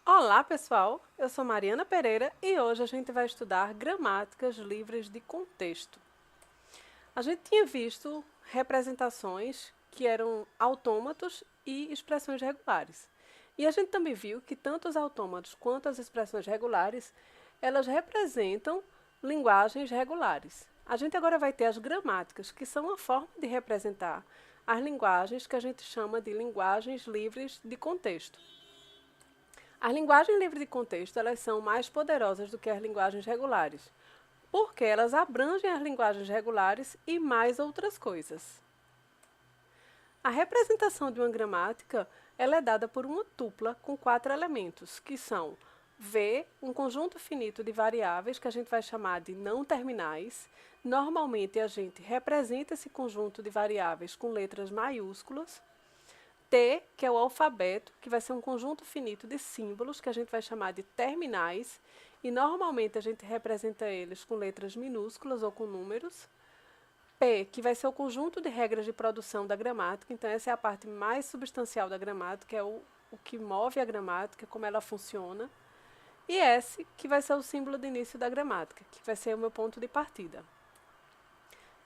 Olá, pessoal! Eu sou Mariana Pereira e hoje a gente vai estudar gramáticas livres de contexto. A gente tinha visto representações que eram autômatos e expressões regulares. E a gente também viu que tanto os autômatos quanto as expressões regulares, elas representam linguagens regulares. A gente agora vai ter as gramáticas, que são a forma de representar as linguagens que a gente chama de linguagens livres de contexto. As linguagens livres de contexto, elas são mais poderosas do que as linguagens regulares, porque elas abrangem as linguagens regulares e mais outras coisas. A representação de uma gramática, ela é dada por uma tupla com 4 elementos, que são V, um conjunto finito de variáveis que a gente vai chamar de não terminais. Normalmente a gente representa esse conjunto de variáveis com letras maiúsculas. T, que é o alfabeto, que vai ser um conjunto finito de símbolos que a gente vai chamar de terminais, e normalmente a gente representa eles com letras minúsculas ou com números. P, que vai ser o conjunto de regras de produção da gramática, então essa é a parte mais substancial da gramática, é o que move a gramática, como ela funciona. E S, que vai ser o símbolo de início da gramática, que vai ser o meu ponto de partida.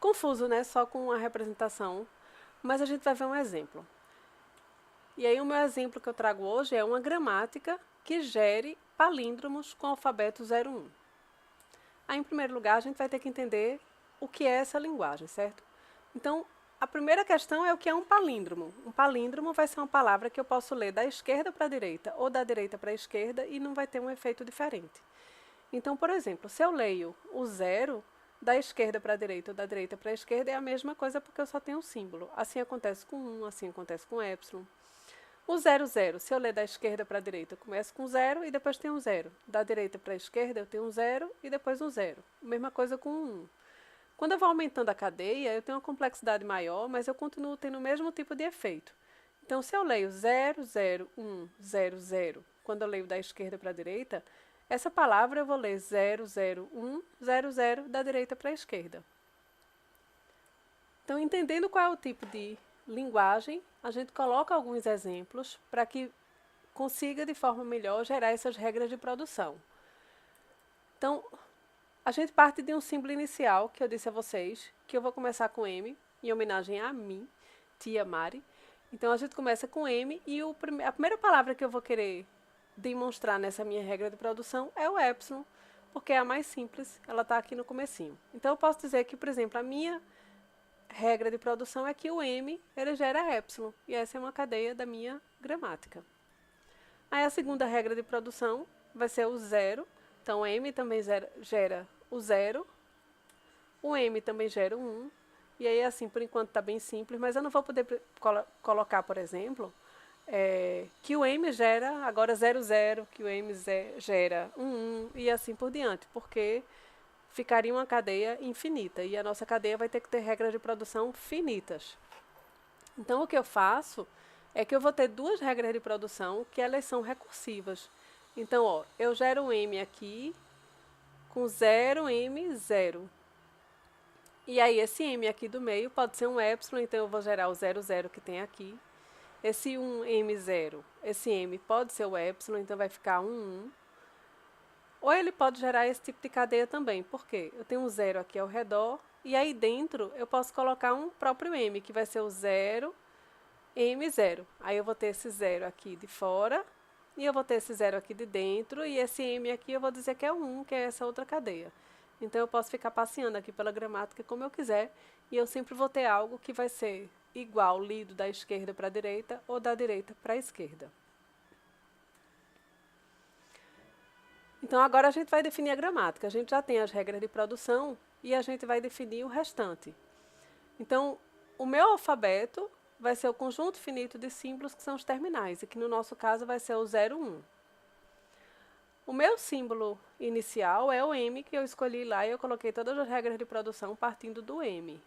Confuso, né? Só com a representação, mas a gente vai ver um exemplo. E aí o meu exemplo que eu trago hoje é uma gramática que gere palíndromos com o alfabeto 01. Aí, em primeiro lugar, a gente vai ter que entender o que é essa linguagem, certo? Então, a primeira questão é o que é um palíndromo. Um palíndromo vai ser uma palavra que eu posso ler da esquerda para a direita ou da direita para a esquerda e não vai ter um efeito diferente. Então, por exemplo, se eu leio o 0, da esquerda para a direita ou da direita para a esquerda é a mesma coisa porque eu só tenho um símbolo. Assim acontece com 1, assim acontece com epsilon. O 00, se eu ler da esquerda para a direita, eu começo com 0 e depois tem um 0. Da direita para a esquerda, eu tenho um 0 e depois um 0. Mesma coisa com o 1. Quando eu vou aumentando a cadeia, eu tenho uma complexidade maior, mas eu continuo tendo o mesmo tipo de efeito. Então, se eu leio 0, 0, 1, 0, 0, quando eu leio da esquerda para a direita, essa palavra eu vou ler 0, 0, 1, 0, 0 da direita para a esquerda. Então, entendendo qual é o tipo de linguagem, a gente coloca alguns exemplos para que consiga de forma melhor gerar essas regras de produção. Então, a gente parte de um símbolo inicial que eu disse a vocês, que eu vou começar com M, em homenagem a mim, tia Mari. Então, a gente começa com M e a primeira palavra que eu vou querer demonstrar nessa minha regra de produção é o epsilon, porque é a mais simples, ela está aqui no comecinho. Então, eu posso dizer que, por exemplo, a minha regra de produção é que o M ele gera epsilon, e essa é uma cadeia da minha gramática. Aí a segunda regra de produção vai ser o 0, então M também gera o 0, o M também gera o 1, e aí assim, por enquanto está bem simples, mas eu não vou poder colocar, por exemplo, que o M gera agora 0, 0, que o M gera 1, 1, e assim por diante, porque ficaria uma cadeia infinita, e a nossa cadeia vai ter que ter regras de produção finitas. Então, o que eu faço é que eu vou ter duas regras de produção que elas são recursivas. Então, ó, eu gero um M aqui com 0, M, 0. E aí, esse M aqui do meio pode ser um epsilon, então eu vou gerar o 0, 0 que tem aqui. Esse 1, M, 0, esse M pode ser o epsilon, então vai ficar 1, 1. Ou ele pode gerar esse tipo de cadeia também, porque eu tenho um 0 aqui ao redor, e aí dentro eu posso colocar um próprio M, que vai ser o 0, M0. Aí eu vou ter esse 0 aqui de fora, e eu vou ter esse 0 aqui de dentro, e esse M aqui eu vou dizer que é o 1, que é essa outra cadeia. Então eu posso ficar passeando aqui pela gramática como eu quiser, e eu sempre vou ter algo que vai ser igual lido da esquerda para a direita ou da direita para a esquerda. Então agora a gente vai definir a gramática. A gente já tem as regras de produção e a gente vai definir o restante. Então, o meu alfabeto vai ser o conjunto finito de símbolos que são os terminais, e que no nosso caso vai ser o 0, 1. O meu símbolo inicial é o M, que eu escolhi lá e eu coloquei todas as regras de produção partindo do M.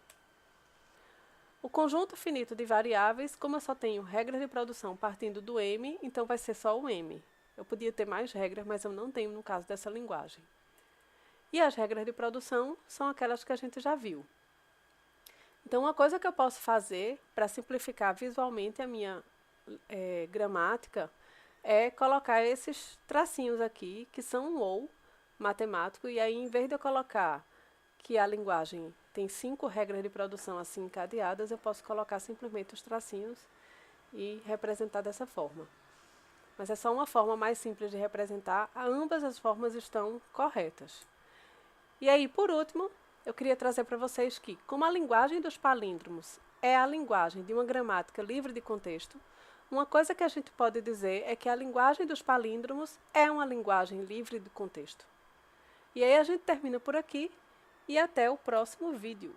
O conjunto finito de variáveis, como eu só tenho regras de produção partindo do M, então vai ser só o M. Eu podia ter mais regras, mas eu não tenho no caso dessa linguagem. E as regras de produção são aquelas que a gente já viu. Então, uma coisa que eu posso fazer para simplificar visualmente a minha gramática é colocar esses tracinhos aqui, que são um ou matemático, e aí em vez de eu colocar que a linguagem tem 5 regras de produção assim encadeadas, eu posso colocar simplesmente os tracinhos e representar dessa forma. Mas é só uma forma mais simples de representar, ambas as formas estão corretas. E aí, por último, eu queria trazer para vocês que, como a linguagem dos palíndromos é a linguagem de uma gramática livre de contexto, uma coisa que a gente pode dizer é que a linguagem dos palíndromos é uma linguagem livre de contexto. E aí a gente termina por aqui e até o próximo vídeo.